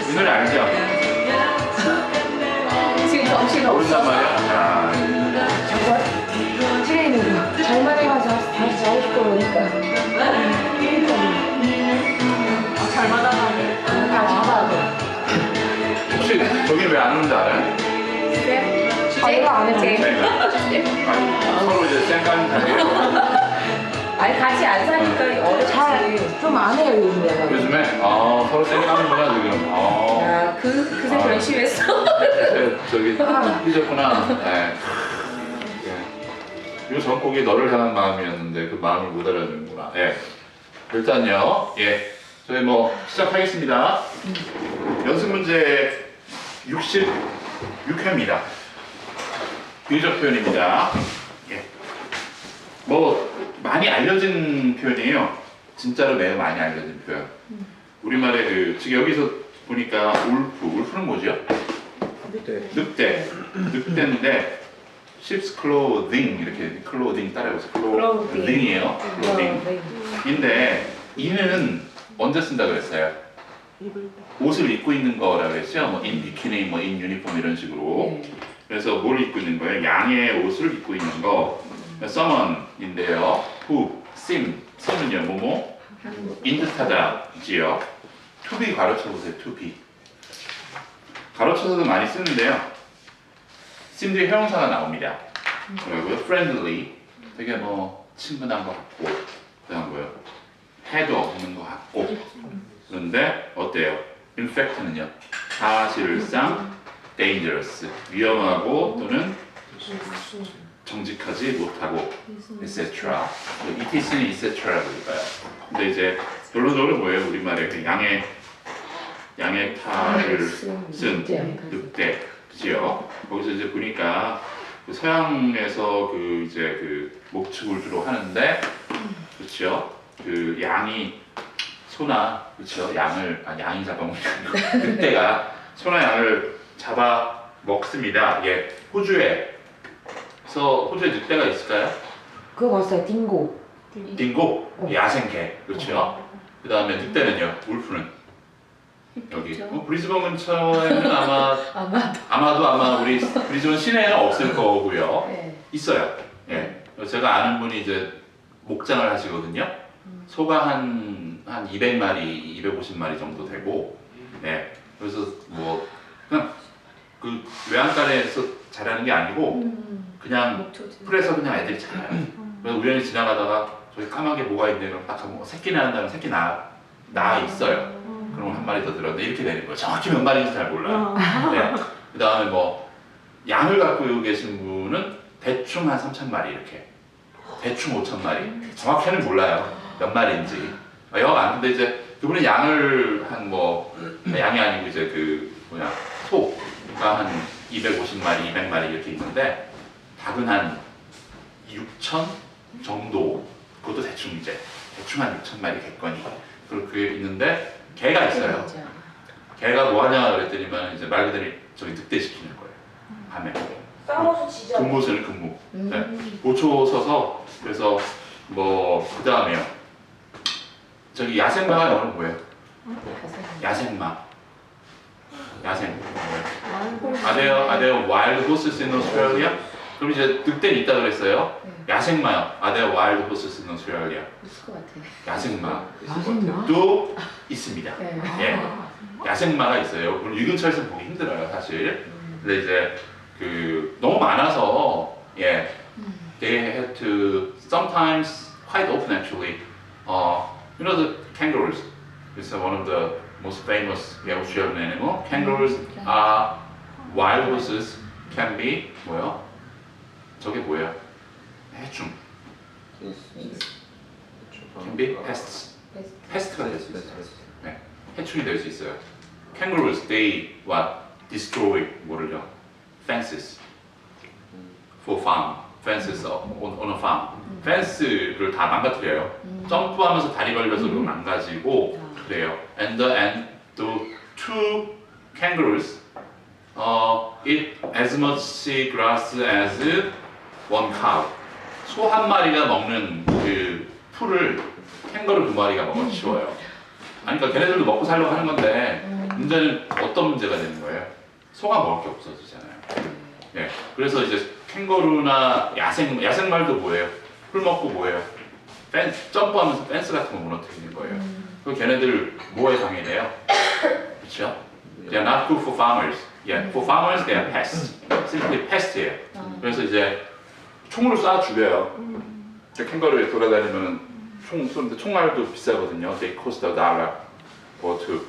이 노래 알죠? 지금 정신 없어. 모른단 말이야? 저거 트레이닝 잘만 해가지고 다시 잘해줄 거 보니까. 잘만 하네. 다 잡아야 돼. 혹시 저기 왜 안 오는지 알아요? 내가 안 해. 서로 이제 쌩까는 사이에요. 아니 같이 안 사니까 어렵지. 좀 안 해요 요즘에. 요즘에 서로 쌩까는구나 지금. 야, 그새 그런 심했어. 저기 삐졌구나. 네. 이 전곡이 너를 향한 마음이었는데 그 마음을 못 알아주는구나. 예. 일단요. 예. 저희 뭐 시작하겠습니다. 연습 문제 66회입니다. 비유적 표현입니다. 예. 뭐 많이 알려진 표현이에요. 진짜로 매우 많이 알려진 표현. 우리말에 지금 여기서 보니까 울프는 뭐죠? 늑대인데 sheep's clothing 이렇게 clothing 따라해보세요. clothing이에요. clothing인데 이는 언제 쓴다 그랬어요? 옷을 입고 있는 거라 그랬죠. 뭐 in bikini, 뭐 in uniform 이런 식으로. 그래서 뭘 입고 있는 거예요? 양의 옷을 입고 있는 거. someone인데요. who, seem은요 뭐뭐 인 듯하다지요. to be 가로쳐보세요. to be 가로쳐서도 많이 쓰는데요. seem 뒤에 형용사가 나옵니다. 그리고요 friendly 되게 뭐 친근한 것 같고 그다음 뭐요? 해도 없는 것 같고 그런데 어때요? in fact는요 사실상 dangerous 위험하고 또는 정직하지 못하고 etc. etc는 etc라고 볼까요? 근데 이제 결론적으로 뭐예요? 우리말에 그 양의 탈을 쓴 늑대 그지요? 거기서 이제 보니까 그 서양에서 이제 목축을 주로 하는데 그렇죠? 그 양이 소나 그렇죠? 양이 잡아먹는 늑대가 소나 양을 잡아 먹습니다. 예, 호주에 늑대가 있을까요? 그거 봤어요. 딩고. 딩고, 야생개 그렇죠? 그 다음에 늑대는요, 울프는 여기 브리즈번 근처에는 아마도 우리 브리즈번 시내에는 없을 거고요. 네. 있어요. 예. 제가 아는 분이 이제 목장을 하시거든요. 소가 한 200마리, 250마리 정도 되고, 네. 그래서 뭐 그냥 그 외양간에서 자라는 게 아니고 그냥 풀에서 그냥 애들이 자라요. 그래서 우연히 지나가다가 저기 까마귀 뭐가 있네 그럼 딱 하면 새끼 낳는다면 새끼 낳아 있어요. 그럼 한 마리 더 들었는데 이렇게 되는 거예요. 정확히 몇 마리인지 잘 몰라요. 네. 그 다음에 뭐 양을 갖고 계신 분은 대충 한 3,000마리 이렇게 대충 5,000마리 정확히는 몰라요. 몇 마리인지 여하간 근데 이제 그분은 양을 양이 아니고 이제 소가 한 250마리, 200마리 이렇게 있는데 닭은 한 6,000 정도 그것도 대충 한 6,000마리 겠거니 그렇게 있는데 개가 있어요. 개가 뭐 하냐 그랬더니만 이제 말 그대로 저기 늑대시키는 거예요. 밤에. 싸워서 지져. 근무소는 근무. 네. 5초 서서 그래서 뭐 그 다음에요. 저기 야생마가 너는 뭐예요? 야생. Are there wild horses in Australia? 그럼 이제 늑대는 있다 그랬어요. 야생마요. Are there wild horses in Australia? 있을 것 같아. 야생마도 있습니다. 예. 야생마가 있어요. 물론 이 근처에서 보기 힘들어요, 사실. 근데 이제 너무 많아서 they had to sometimes quite often actually. You know the kangaroos? It's one of the most famous Australian animal. Kangaroos are wild horses. Can be 뭐요? 저게 뭐예요? 해충. Can be pests. pest가 될 수 있어요. 네, 해충이 될 수 있어요. Kangaroos, they destroy 뭐를요? Fences for farm. Fences on a farm. 펜스를 다 망가뜨려요. 점프하면서 다리 걸려서 망가지고 그래요. And the two kangaroos eat as much grass as one cow. 소 한 마리가 먹는 그 풀을 캥거루 두 마리가 먹어 치워요. 아니 그러니까 걔네들도 먹고 살려고 하는 건데 문제는 어떤 문제가 되는 거예요? 소가 먹을 게 없어지잖아요. 예, 그래서 이제 캥거루나 야생말도 뭐예요? 풀 먹고 뭐예요? 점프하면서 펜스 같은 거 무너뜨리는 거예요. 그 걔네들 뭐에 강해요? 그렇죠? They are not good for farmers. Yeah, for farmers they are pests. Simply pest예요. 그래서 이제 총으로 쏴 죽여요. 캥거루에 돌아다니면 총 쏘는데 총알도 비싸거든요. They cost a dollar or two.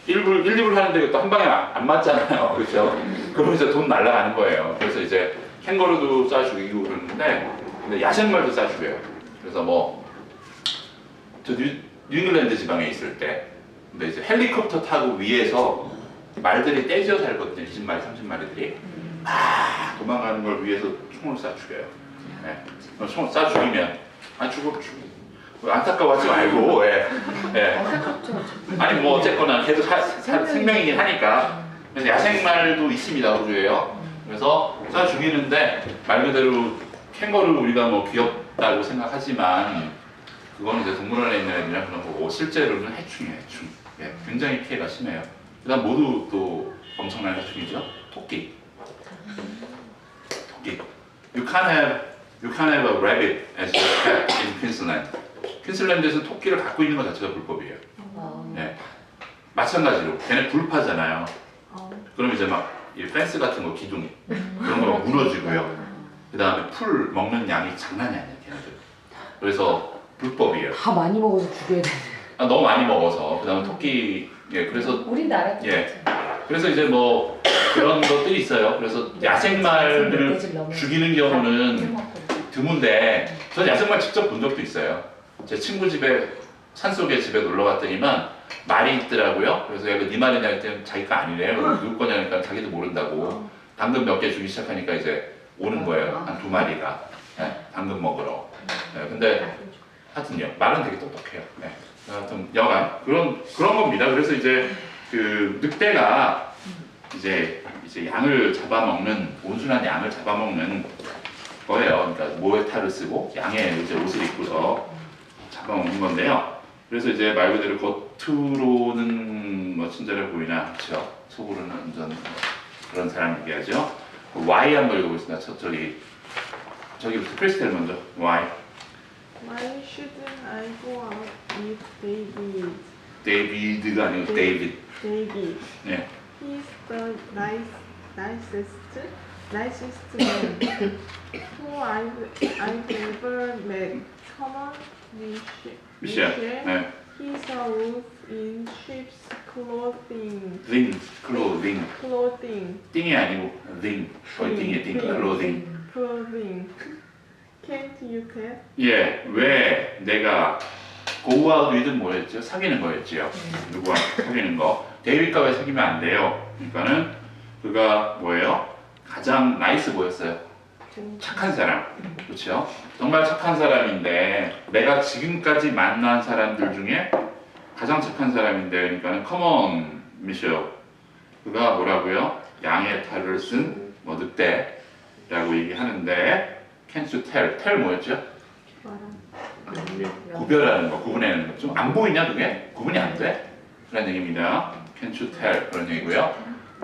1불 하는데 또 한 방에 안 맞잖아요. 그렇죠? 그러면 이제 돈 날라가는 거예요. 그래서 이제 캥거루도 쏴 죽이고 그러는데 근데 야생말도 쏴 죽여요. 그래서 뭐 저 뉴잉글랜드 지방에 있을 때 근데 이제 헬리콥터 타고 위에서 말들이 떼지어 살거든요. 20마리, 30마리들이 막 도망가는 걸 위해서 총을 쏴 죽여요. 네. 총을 쏴 죽이면 죽어 안타까워하지 말고 아니 뭐 어쨌거나 계속 생명이긴 하니까 그래서 야생말도 있습니다. 호주에요. 그래서 쏴 죽이는데 말 그대로 캥거루 우리가 뭐 귀엽다고 생각하지만 그거는 이제 동물원에 있는 애들이랑 그런 거고 실제로는 해충이에요. 해충. 예, 굉장히 피해가 심해요. 그다음 모두 또 엄청난 해충이죠. 토끼. You can't have a rabbit as your pet in Queensland. 퀸슬랜드에서 토끼를 갖고 있는 것 자체가 불법이에요. 네. 마찬가지로 걔네 불파잖아요. 그럼 이제 막 이 펜스 같은 거 기둥 그런 거 무너지고요. 그 다음에 풀 먹는 양이 장난이 아니에요, 걔네들. 그래서 불법이에요. 다 많이 먹어서 죽여야 돼. 너무 많이 먹어서 그다음에 토끼 그래서 우리나라 그래서 이제 뭐 그런 것들이 있어요. 그래서 야생말을 죽이는 경우는 드문데 저는 야생말 직접 본 적도 있어요. 제 친구 집에 산속에 집에 놀러 갔더니만 말이 있더라고요. 그래서 얘가 네 말이냐 했더니 자기가 아니래요. 누구 거냐니까 자기도 모른다고. 당근 몇 개 주기 시작하니까 이제 오는 거예요. 한 2마리가 당근 먹으러. 근데 하여튼요 말은 되게 똑똑해요. 하여튼 여간 그런 겁니다. 그래서 이제 그 늑대가 이제 양을 잡아먹는 온순한 양을 잡아먹는 거예요. 그러니까 모의 탈을 쓰고 양의 이제 옷을 입고서 잡아먹는 건데요. 그래서 이제 말 그대로 겉으로는 뭐 친절해 보이나 그렇죠. 속으로는 완전 그런 사람 얘기하죠. Y 한번 읽어보겠습니다. 저기부터 크리스텔 먼저. Y. Why shouldn't I go out with David? 데이비드가 아니고 데이비드. David. 네. He's the nicest man who I've ever met. Come on, 미셸. 네. He's a wolf in sheep's clothing. clothing. 띵이 아니고 띵. 거의 띵이에요. 띵. Clothing. Can't you tell? 예, 왜 내가 go out with는 뭐였죠? 사귀는 거였지요. 누구와 사귀는 거. 데이빗과 왜 사귀면 안 돼요? 그러니까는 그가 뭐예요? 가장 나이스 보였어요. 착한 사람. 그렇죠? 정말 착한 사람인데 내가 지금까지 만난 사람들 중에 가장 착한 사람인데 그러니까는 come on, 미셸. 그가 뭐라고요? 양의 탈을 쓴 뭐 늑대라고 얘기하는데 Can't you tell? tell 뭐였죠? 구별하는 거, 구분하는 거. 좀 안 보이냐 그게? 구분이 안 돼? 그런 얘기입니다. Can't you tell? 그런 얘기고요.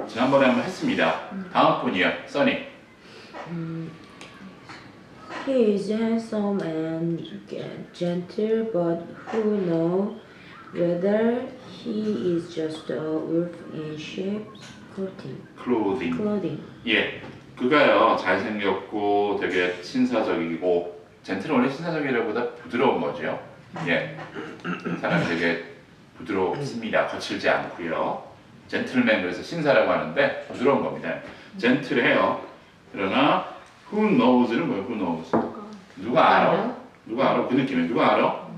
지난번에 한번 했습니다. 다음 분이요. 써니. He is handsome and gentle, but who knows whether he is just a wolf in sheep's clothing. 예. 그가요 잘생겼고 되게 신사적이고 젠틀은 원래 신사적이라보다 부드러운 거죠. 예, 사람이 되게 부드럽습니다. 거칠지 않고요. 젠틀맨 그래서 신사라고 하는데 부드러운 겁니다. 젠틀해요. 그러나 who knows는 뭐예요? who knows? 누가 알아? 누가 알아? 그 느낌이에요. 누가 알아?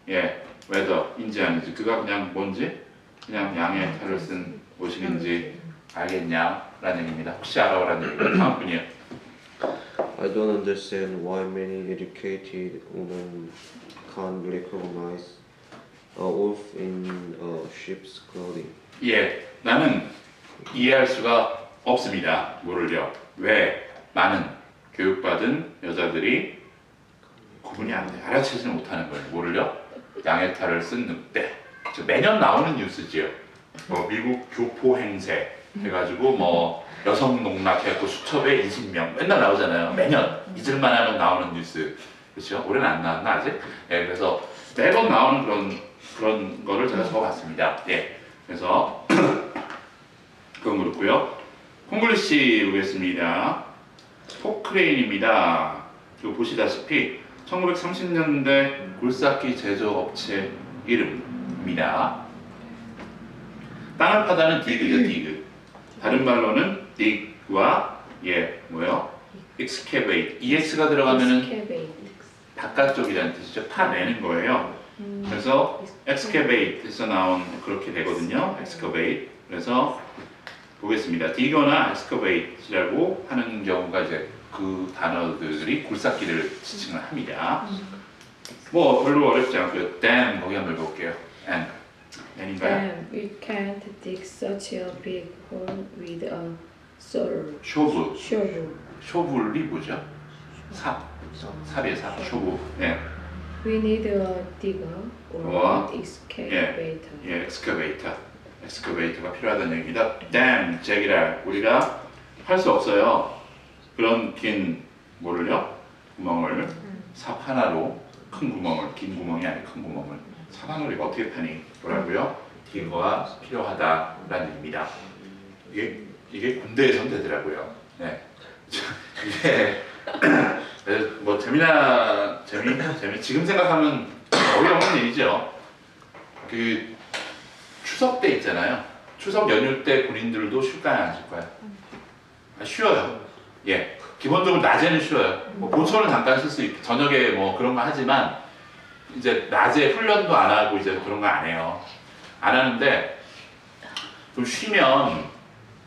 예, whether인지 아닌지 그가 그냥 뭔지 그냥 양의 탈을 쓴 옷인지 알겠냐? 라는 얘기입니다. 혹시 알아라는 얘기입니다. 다음 분이요. I don't understand why many educated women can't recognize a wolf in a sheep's clothing. 예, 나는 이해할 수가 없습니다. 뭐를요? 왜 많은 교육받은 여자들이 구분이 안 돼. 알아채지는 못하는 거예요. 뭐를요? 양의 탈을 쓴 늑대. 매년 나오는 뉴스지요. 뭐 미국 교포 행세 해가지고 뭐 여성 농락 해갖고 수첩에 20명 맨날 나오잖아요. 매년 잊을만 하면 나오는 뉴스. 그렇죠? 올해는 안 나왔나 아직? 예, 그래서 매번 나오는 그런 거를 제가 적어봤습니다. 예, 그래서 그건 그렇고요. 콩글리시 보겠습니다. 포크레인입니다. 이거 보시다시피 1930년대 굴삭기 제조업체 이름입니다. 땅을 파다는 디그죠, 디그. 다른 말로는 dig과 excavate. ex가 들어가면은 Excavate. 바깥쪽이라는 뜻이죠. 파내는 거예요. 그래서 excavate에서 나온 그렇게 되거든요. excavate. 그래서 보겠습니다. digger나 excavate라고 하는 경우가 이제 그 단어들이 굴삭기를 지칭을 합니다. 뭐 별로 어렵지 않고요. dam 거기 한번 볼게요. n인가요? We can't dig such a big hole with a shovel. 쇼브. Shovel. 쇼블이 뭐죠? 삽이에요, 삽. 쇼브. 네. We need a digger or an excavator. 예, excavator. excavator가 필요하다는 얘기입니다. dam, 제기랄. 우리가 할 수 없어요. 그런 긴 뭐를요? 구멍을 삽 하나로 큰 구멍을, 긴 구멍이 아니고 큰 구멍을 삽 하나로 이거 어떻게 파니? 뭐라고요? 디거가 필요하다라는 얘기입니다. 이게 군대에선 되더라고요. 네. 이게 뭐 재미 지금 생각하면 어이없는 일이죠. 그 추석 때 있잖아요. 추석 연휴 때 군인들도 쉴까요, 안 쉴까요? 쉬어요. 예, 기본적으로 낮에는 쉬어요. 뭐 보초는 잠깐 쉴 수 있고 저녁에 뭐 그런 거 하지만 이제 낮에 훈련도 안 하고 이제 그런 거 안 해요. 안 하는데 좀 쉬면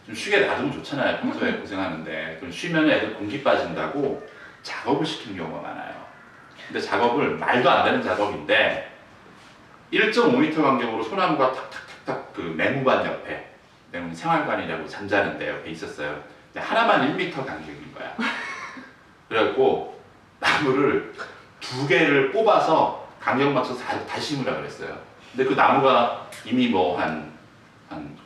좀 쉬게 놔두면 좋잖아요. 평소에 고생하는데 좀 쉬면 애들 공기 빠진다고 작업을 시키는 경우가 많아요. 근데 작업을 말도 안 되는 작업인데 1.5m 간격으로 소나무가 탁탁탁탁 그 매무반 옆에 생활관이라고 잠자는데 옆에 있었어요. 근데 하나만 1m 간격인 거야. 그래갖고 나무를 2개를 뽑아서 간격 맞춰서 다 심으라 그랬어요. 근데 그 나무가 이미 뭐 한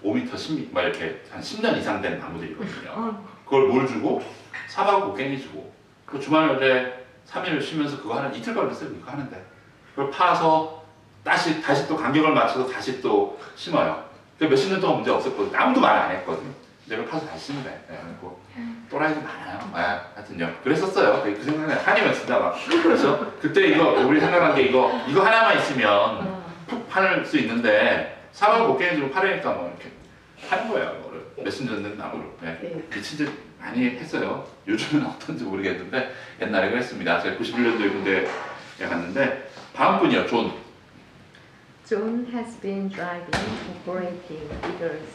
5m, 10m 막 이렇게 한 10년 이상 된 나무들이거든요. 그걸 뭘 주고 삽하고 깽이 주고 그 주말에 3일 쉬면서 그거 하는 이틀 걸렸어요. 그거 하는데 그걸 파서 다시 또 간격을 맞춰서 다시 또 심어요. 몇십 년 동안 문제 없었거든요. 아무도 말 안 했거든요. 내가 파서 다시 심으래. 네, 그리고 또라이도 많아요. 하여튼요. 그랬었어요. 그 생각에 한이면 진짜 막. 그래서 그때 이거 우리 생각한 게 이거 하나만 있으면 푹 팔 수 있는데 사과를 못 깨주고 팔으니까 뭐 이렇게 하는 거예요. 이거를 몇십 년 된 나무로. 네. 미친 짓 많이 했어요. 요즘은 어떤지 모르겠는데 옛날에 그랬습니다. 제가 91년도에 군대에 갔는데 다음 분이요. 존. John has been driving operating diggers,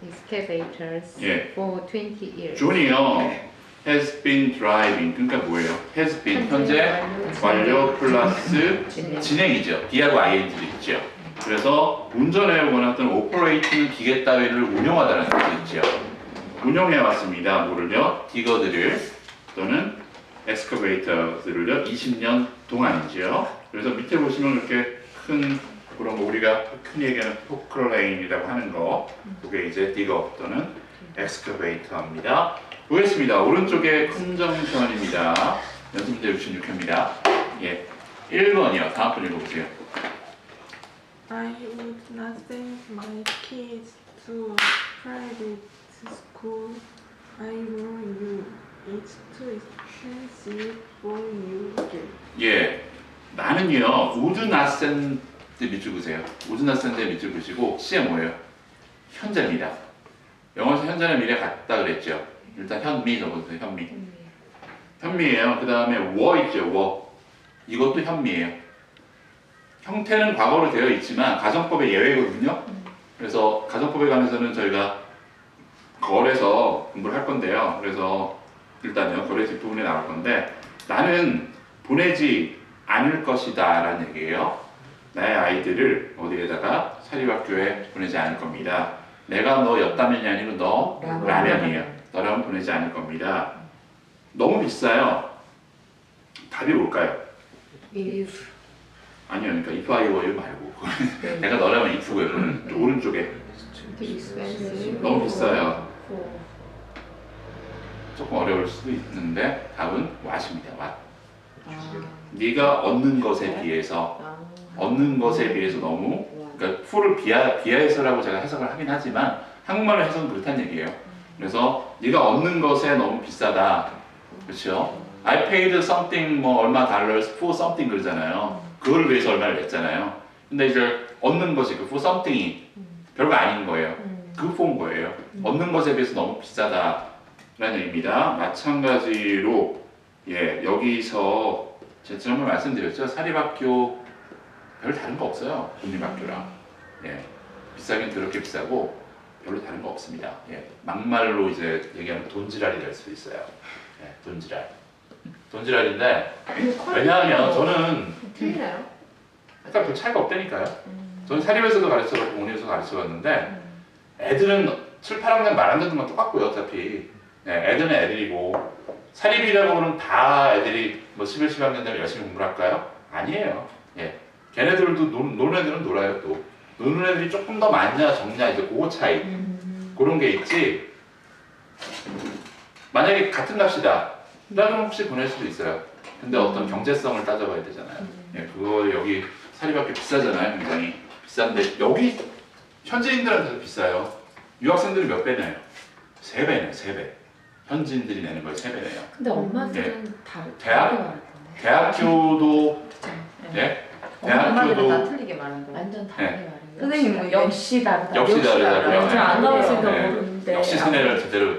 excavators 예. for 20 years. 존이요. has been driving. 그러니까 뭐예요? has been 현재 완료 플러스 진행이죠. B하고 ing도 있죠. 그래서 운전해오거나 어떤 operate는 기계 따위를 운영하다는 뜻이죠. 운영해 왔습니다. 뭐를요? 디거들을 또는 엑스커베이터들을요 20년 동안이죠. 그래서 밑에 보시면 이렇게 큰 그런 거 우리가 흔히 얘기하는 포크레인이라고 하는 거 그게 이제 디거 또는 엑스커베이터입니다. 보겠습니다. 오른쪽에 컨정션입니다. 연습문제 66회입니다. 예, 1번이요. 다음 분 읽어보세요. I would not send my kids to a private school. I know you. It's too expensive for you. 예, 나는요. would not send 밑줄 그으세요. would not send 밑줄 그으시고 C에 뭐예요? 현재입니다. 영어에서 현재는 미래 같다 그랬죠. 일단 현미 적어주세요. 현미예요. 그 다음에 were 있죠. were. 이것도 현미예요. 형태는 과거로 되어 있지만 가정법의 예외거든요. 그래서 가정법에 관해서는 저희가 거래서 공부를 할 건데요. 그래서 일단요 거래 뒷부분에 나올 건데 나는 보내지 않을 것이다 라는 얘기예요. 나의 아이들을 어디에다가 사립학교에 보내지 않을 겁니다. 내가 너 엽다면이 아니고 너 라면이에요. 너라면 보내지 않을 겁니다. 너무 비싸요. 답이 뭘까요? If 아니요, 그러니까 if I were you 말고 내가 너라면 if고요. 그거는 좀 오른쪽에 Too expensive. 너무 비싸요. For 조금 어려울 수도 있는데 답은 what입니다. what. 아. 네가 얻는 것에 비해서 얻는 것에 비해서 너무 그러니까 full을 비하해서라고 제가 해석을 하긴 하지만 한국말로 해석은 그렇다는 얘기예요. 그래서 네가 얻는 것에 너무 비싸다. 그렇죠? I paid something 뭐 얼마 dollars for something 그러잖아요. 그걸 위해서 얼마를 냈잖아요. 근데 이제 얻는 것이 그 for something이 별거 아닌 거예요. 그 for인 거예요. 얻는 것에 비해서 너무 비싸다라는 얘기입니다. 마찬가지로 예 여기서 제가 지난번에 말씀드렸죠. 사립학교 별 다른 거 없어요. 공립학교랑 예 비싸긴 더럽게 비싸고 별로 다른 거 없습니다. 예 막말로 이제 얘기하면 돈지랄이 될 수 있어요. 예 돈지랄. 돈지랄인데 왜냐하면 저는 틀리나요? 딱 그 차이가 없다니까요. 저는 사립에서도 가르쳐봤고 공립에서도 가르쳐봤는데 애들은 7, 8학년 말 안 듣는 건 똑같고요 어차피 네, 애들은 애들이고 사립이라고 하면 다 애들이 뭐 11, 12학년 되면 열심히 공부를 할까요? 아니에요. 예. 걔네들도 노는 애들은 놀아요 또. 노는 애들이 조금 더 많냐 적냐 이제 그거 차이 그런 게 있지 만약에 같은 값이다 그러면 혹시 보낼 수도 있어요. 근데 어떤 경제성을 따져봐야 되잖아요. 예, 그거 여기 사립학교 비싸잖아요. 굉장히 비싼데 여기 현지인들한테도 비싸요. 유학생들이 몇 배 내요? 3배네요. 3배. 현지인들이 내는 거에 3배네요. 근데 엄마들은 다 대학? 다르게 말할 텐데. 대학교도 예? 엄마들은 다 대학교도 틀리게 말한 거예요. 완전 다르게 말해요. 선생님은 역시 다르다. 역시 다르다고요. 완전 안 나왔으니까 네. 모르는데. 역시 세뇌를 제대로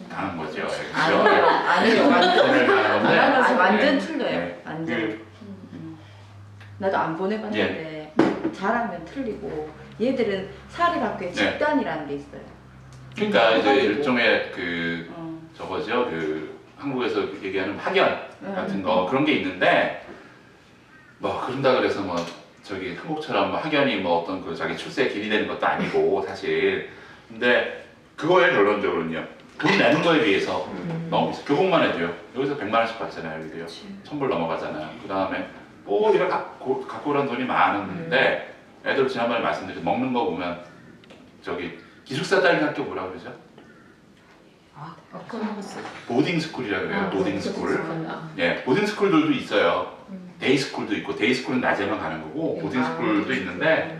당한 거죠. 그렇죠? 아니에요. 아니에요. 완전 세뇌를 당한 건데 완전 네. 틀려요. 네. 완전. 나도 안 보내봤는데 잘하면 틀리고 얘들은 사립학교에 집단이라는 게 있어요. 그러니까 이제 해가지고. 일종의 그 저거죠. 그 한국에서 얘기하는 학연 같은 거 그런 게 있는데 뭐 그런다 그래서 뭐 저기 한국처럼 뭐 학연이 뭐 어떤 그 자기 출세의 길이 되는 것도 아니고 사실 근데 그거에 결론적으로는요 돈 내는 거에 비해서 너무 비싸. 교복만 해도요 여기서 100만 원씩 받잖아요 여기도요 1000불 넘어가잖아요. 그 다음에 뭐 이걸 갖고 오란 돈이 많은데 애들 지난번에 말씀드린 먹는 거 보면 저기 기숙사 딸린 학교 뭐라 그러죠? 보딩 스쿨이라 그래요. 보딩 스쿨. 예, 보딩 스쿨들도 있어요. 데이 스쿨도 있고 데이 스쿨은 낮에만 가는 거고 보딩 스쿨도 있는데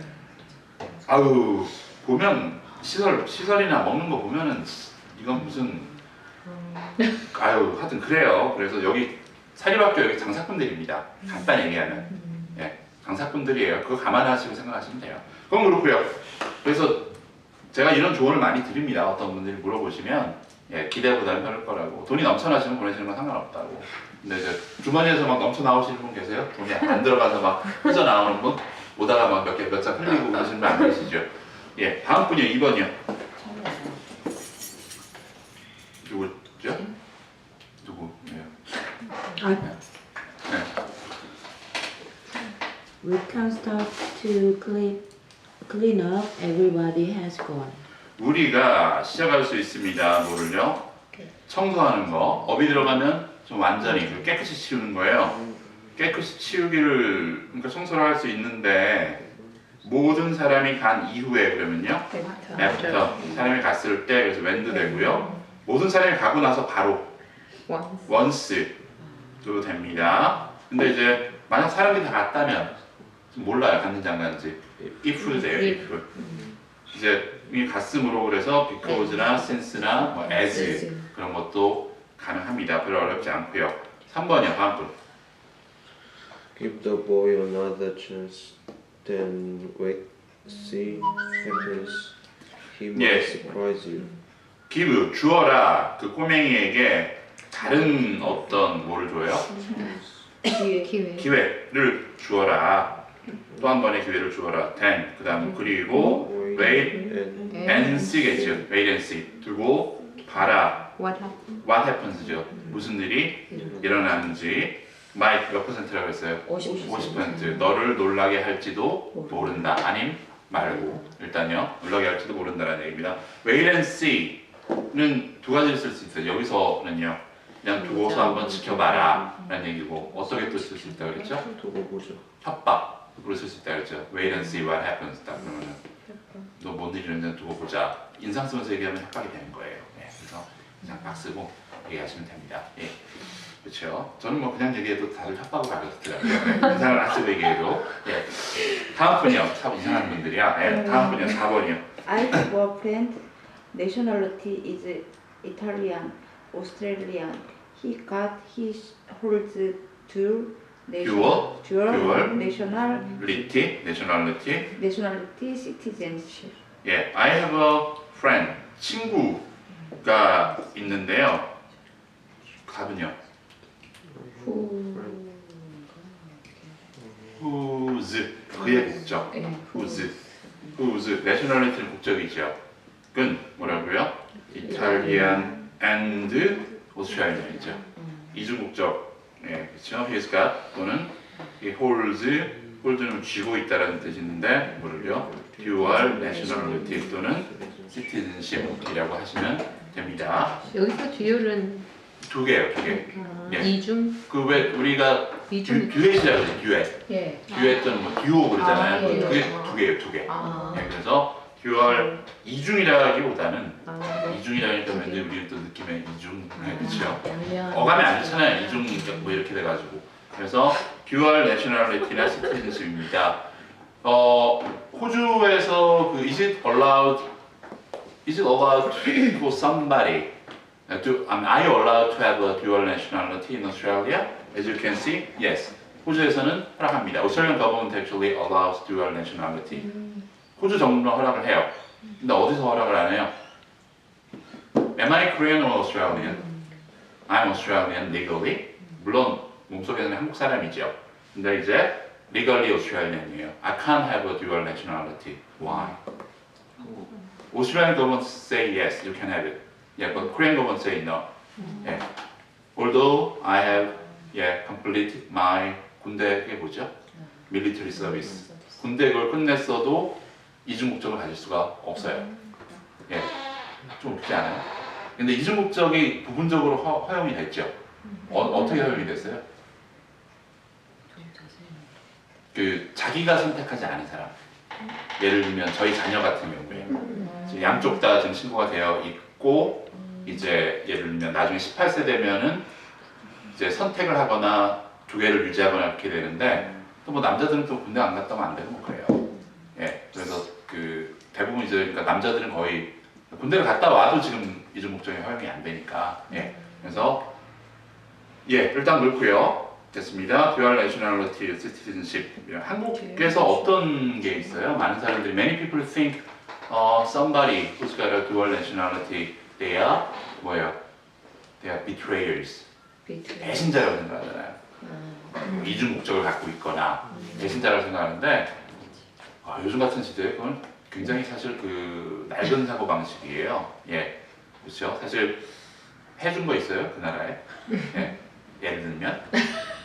아유 보면 시설이나 먹는 거 보면은 이건 무슨 아유 하여튼 그래요. 그래서 여기 사립학교 여기 장사꾼들입니다. 간단히 얘기하면 예, 장사꾼들이에요. 그거 감안하시고 생각하시면 돼요. 그건 그렇고요. 그래서 제가 이런 조언을 많이 드립니다. 어떤 분들이 물어보시면 예, 기대보다는 편할 거라고. 돈이 넘쳐나시면 보내시는 건 상관없다고. 근데 이제 주머니에서 막 넘쳐 나오시는 분 계세요? 돈이 안 들어가서 막 흘러 나오는 분? 오다가 막 몇 장 흘리고 그러시는 분 안 계시죠? 예, 다음 분이요. 2번이요. 누구죠? 누구예요? 네. We can start to clean up. Everybody has gone. 우리가 시작할 수 있습니다. 뭐를요? 청소하는 거. 업이 들어가면 좀 완전히 깨끗이 치우는 거예요. 깨끗이 치우기를 그러니까 청소를 할 수 있는데 모든 사람이 간 이후에 그러면요. after 사람이 갔을 때 그래서 when도 되고요. 모든 사람이 가고 나서 바로 once도 됩니다. 근데 이제 만약 사람들이 다 갔다면 몰라요. 갔는지 안 갔는지. if도 돼요. if. 이제 이 갔음으로 그래서 because나 since나 뭐 as 그런 것도 가능합니다. 별로 어렵지 않고요. 3번이요. 다음 분. Give the boy another chance, then wait, see happens. He might 예. surprise you. give 주어라 그 꼬맹이에게 다른 어떤 뭐를 줘요? 기회를 주어라. 또 한 번의 기회를 주어라. then 그 다음 그리고 wait and see겠죠. wait and see 두고 봐라. what happens죠. 무슨 일이 일어나는지. might 몇 %라고 했어요? 50%. 너를 놀라게 할지도 모른다. 아님 말고 일단요. 놀라게 할지도 모른다라는 얘기입니다. wait and see는 두 가지를 쓸 수 있어요. 여기서는요. 그냥 두고서 한번 지켜봐라 라는 얘기고 어떻게 또 쓸 수 있다고 그랬죠? 두고 보죠. 협박. 그랬을 수 있다 그랬죠. Wait and see what happens. 딱 그러면은 너 뭔 일이 있는지 두고 보자. 인상 쓰면서 얘기하면 협박이 되는 거예요. 예, 그래서 인상 딱 쓰고 얘기하시면 됩니다. 예. 그렇죠. 저는 뭐 그냥 얘기해도 다들 협박을 받았더라고요. 네, 인상을 안 쓰고 얘기해도. 예. 다음 분이요. 이상한 분들이야. 예, 다음 분이요. 4번이요. I boyfriend nationality is Italian, Australian. He got his holds dual dual nationality nationality citizenship. 예, I have a friend 친구가 있는데요. 답은요. whose 그의 국적 whose nationality는 국적이죠. 끈 뭐라고요? Italian and Australian이죠. 이중 국적. 예, 그렇죠. He's got 또는 이 hold는 쥐고 있다라는 뜻이 있는데 뭐를요? dual nationality 또는 citizenship이라고 하시면 됩니다. 여기서 듀얼은 두 개요, 두 개. 예. 이중 그 왜 우리가 이중 듀엣이라고 그러죠, 듀엣. 예. 듀엣 또는 뭐 듀오 그러잖아요. 아, 예. 그게 두 개예요, 두 개. 아. 예, 그래서 듀얼 이중이라기보다는 아, 이중이라니까 왠지 우리 또 느낌에 이중, 네, 그렇죠. 양면. 어감이 안 좋잖아요. 이중 뭐 이렇게 돼가지고. 그래서 듀얼 내셔널리티나 시티즌십입니다. 호주에서 그 is it allowed for somebody are you allowed to have a dual nationality in Australia? As you can see, yes. 호주에서는 허락합니다. Australian government actually allows dual nationality. 호주 정부는 허락을 해요. 근데 어디서 허락을 안 해요? Am I Korean or Australian? I'm Australian legally. 물론 몸속에는 한국 사람이죠. 근데 이제 legally Australian이에요. I can't have a dual nationality. Why? Australian government say yes, you can have it. Yeah, but Korean government say no. Yeah. Although I have completed my 군대 그게 뭐죠? Military service. 군대 그걸 끝냈어도 이중 국적을 가질 수가 없어요. 예, 좀 웃기지 않아요? 근데 이중 국적이 부분적으로 허용이 됐죠. 어떻게 허용이 됐어요? 그 자기가 선택하지 않은 사람. 예를 들면 저희 자녀 같은 경우에 지금 양쪽 다 지금 신고가 되어 있고 이제 예를 들면 나중에 18세 되면은 이제 선택을 하거나 조계를 유지하거나 이렇게 되는데 또 뭐 남자들은 또 군대 안 갔다 오면 안 되고 뭐 그래요. 예, 그래서 그 대부분 이제 그러니까 남자들은 거의 군대를 갔다 와도 지금 이중 국적이 허용이 안 되니까 예, 그래서 예 일단 그렇고요. 됐습니다. Dual Nationality Citizenship. 한국에서 어떤 게 있어요? 많은 사람들이 many people think somebody who's got a dual nationality they are 뭐예요? They are betrayers. 배신자라고 생각하잖아요. 이중 국적을 갖고 있거나 배신자라고 생각하는데 요즘 같은 시대에 그건 굉장히 사실 그 낡은 사고 방식이에요. 예, 그렇죠. 사실 해준 거 있어요 그 나라에. 예, 예를 들면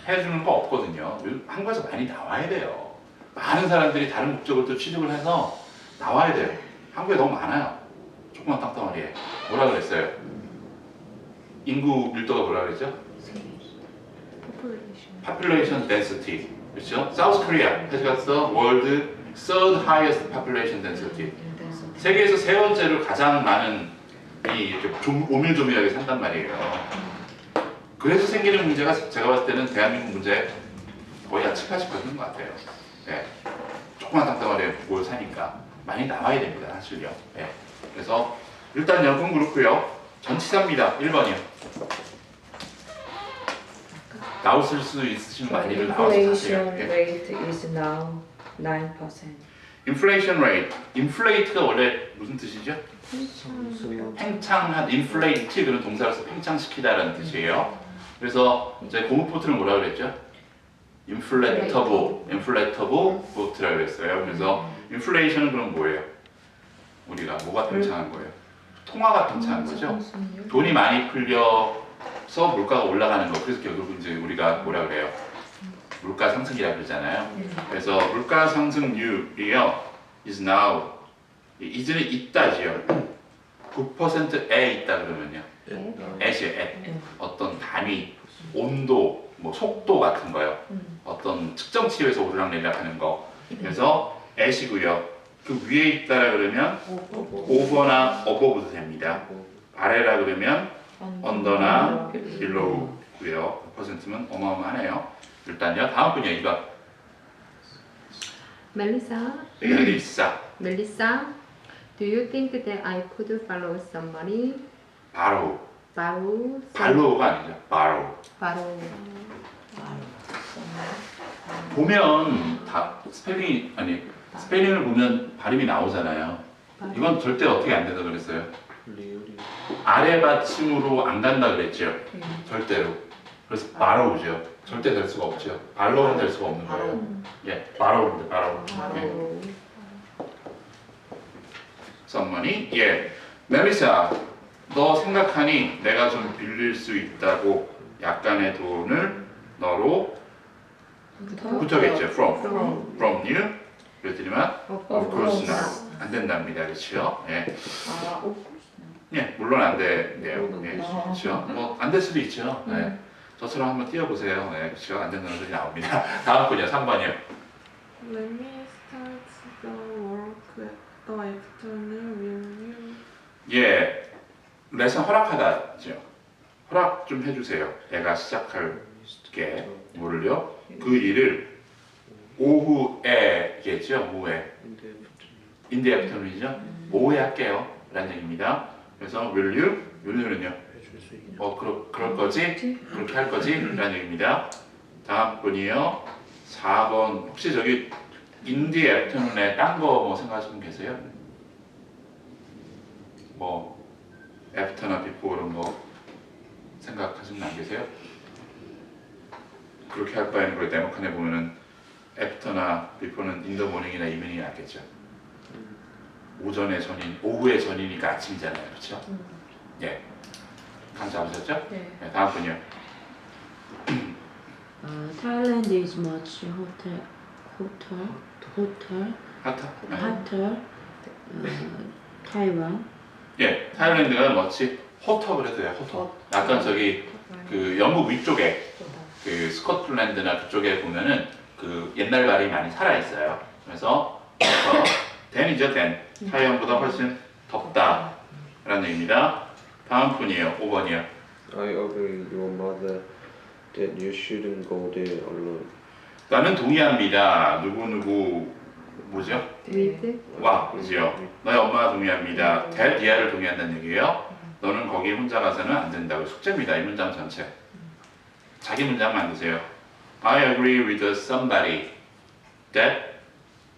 해주는 거 없거든요. 한국에서 많이 나와야 돼요. 많은 사람들이 다른 국적을 또 취직을 해서 나와야 돼요. 한국에 너무 많아요. 조그만 땅덩어리에. 뭐라 그랬어요? 인구 밀도가 뭐라 그랬죠? Population density. 그렇죠? South Korea has got the world third highest population density. 세계에서 세 번째로 가장 많은 이 이렇게 오밀조밀하게 산단 말이에요. 그래서 생기는 문제가 제가 봤을 때는 대한민국 문제 거의 한 7, 80%인 것 같아요. 예. 조그만 땅덩어리에 뭘 사니까 많이 나와야 됩니다, 사실요. 예. 그래서 일단 연금 그렇고요. 전치사입니다. 1번이요. 나오실 수 있으신 많이를 나와서 사세요. Inflation rate is now 9%. Inflation rate. inflate가 원래 무슨 뜻이죠? 팽창한 inflate 그런 동사로서 팽창시키다라는 뜻이에요. 그래서 이제 고무포트는 뭐라 그랬죠? inflatable 보트라고 했어요. 그래서 inflation은 그럼 뭐예요? 우리가 뭐가 팽창한 거예요? 통화가 팽창한 거죠. 돈이 많이 풀려서 물가가 올라가는 거. 그래서 결국 이제 우리가 뭐라 그래요? 물가 상승이라고 그러잖아요. 그래서 물가 상승률이요 is now 이제는 있다지요. 9%에 있다 그러면요. at이요, at. 어떤 단위, 온도, 뭐 속도 같은 거요. 어떤 특정 치유에서 오르락내리락 하는 거. 그래서 at이고요. 그 위에 있다라 그러면 over나 above도 됩니다. 아래라 그러면 under나 below고요. 퍼센트면 어마어마하네요. 일단요. 다음 분이요. 이거 Melissa, 멜리사. Melissa, do you think that I could follow somebody? 바로 바로, 발로가 아니죠. 바로. 바로. 보면 다 스펠링이 아니 스펠링을 보면 발음이 나오잖아요. 이건 절대 어떻게 안 된다 그랬어요. 리얼이 아래 받침으로 안 간다 그랬죠. 절대로. 그래서 바로우죠. 절대 될 수가 없죠. 발로는 될 수가 없는 거예요. 예, 바로우인데 바로. 예. 썸머니 예. 멜리사, 너 생각하니 내가 좀 빌릴 수 있다고 약간의 돈을 너로 붙여겠죠. From you. 그랬더니만 of course not. 안 된답니다. 그렇죠? 예. 예, 물론 안 된대요. 예, 그렇죠? 뭐 안 될 수도 있죠. 네. 저처럼 한번 띄워보세요. 네, 그렇죠? 안 된다는 소리 나옵니다. 다음 분이요, 3번이요. Let me start the work the afternoon. Will you? 예, 레슨 허락하다죠. 허락 좀 해주세요. 내가 시작할게. 뭐를요? 그 일을 오후에겠죠? 오후에. In the afternoon이죠? 오후에 할게요. 라는 얘기입니다. 그래서 will you는요? 그럴 거지? 그렇게 할 거지? 라는 얘기입니다. 다음 분이요. 4번. 혹시 저기 in the afternoon에 딴 거 뭐 생각하시는 분 계세요? 뭐 after나 before 이런 거 생각하시는 분 안 계세요? 그렇게 할 바에는 그 네모칸에 보면은 after나 before는 in the morning이나 evening이 낫겠죠. 오전에 전인, 오후에 전이니까 아침이잖아요, 그렇죠? 예, 감 잡으셨죠? 네. 네, 다음 분이요. Thailand is much hotter. Taiwan. 예, 타일랜드가 뭐지? 호터 그래도 돼요, 호터. 약간 저기 그 영국 위쪽에 그 스코틀랜드나 그쪽에 보면은 그 옛날 말이 많이 살아 있어요. 그래서 호터, 댄이죠, 댄. 타이완보다 훨씬 덥다라는 얘기입니다. 다음 분이에요, 5번이요. I agree your mother that you shouldn't go there alone. 나는 동의합니다. 누구 뭐죠? with 와, 그죠? 너의 엄마가 동의합니다. that 얘를 동의한다는 얘기예요. 너는 거기 혼자 가서는 안 된다고. 숙제입니다. 이 문장 전체. 자기 문장 만드세요. I agree with somebody that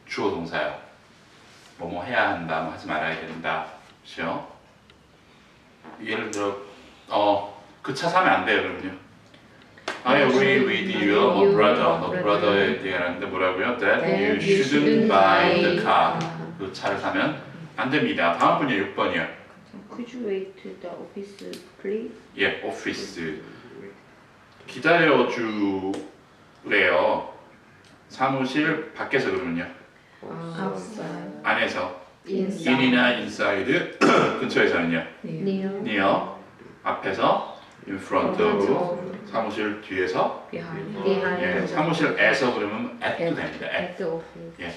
주어 동사요. 뭐뭐 해야 한다, 뭐 하지 말아야 된다. 그렇죠? 예를 들어 그 차 사면 안 돼요, 그럼요. I agree with your brother. 너 brother에 대하는데 뭐라고요? That you shouldn't buy the car. 그 차를 사면 안 됩니다. 다음 분이요, 6번이요. Could you wait to the office, please? 예, 오피스. 기다려 주래요. 사무실 밖에서 그러면요. outside, 안에서. inside, in이나 inside 근처에서는요. near, near 앞에서 in front of 사무실 뒤에서 Behind. behind, 예, 사무실에서 그러면 at도 됩니다. at. at the office. 예,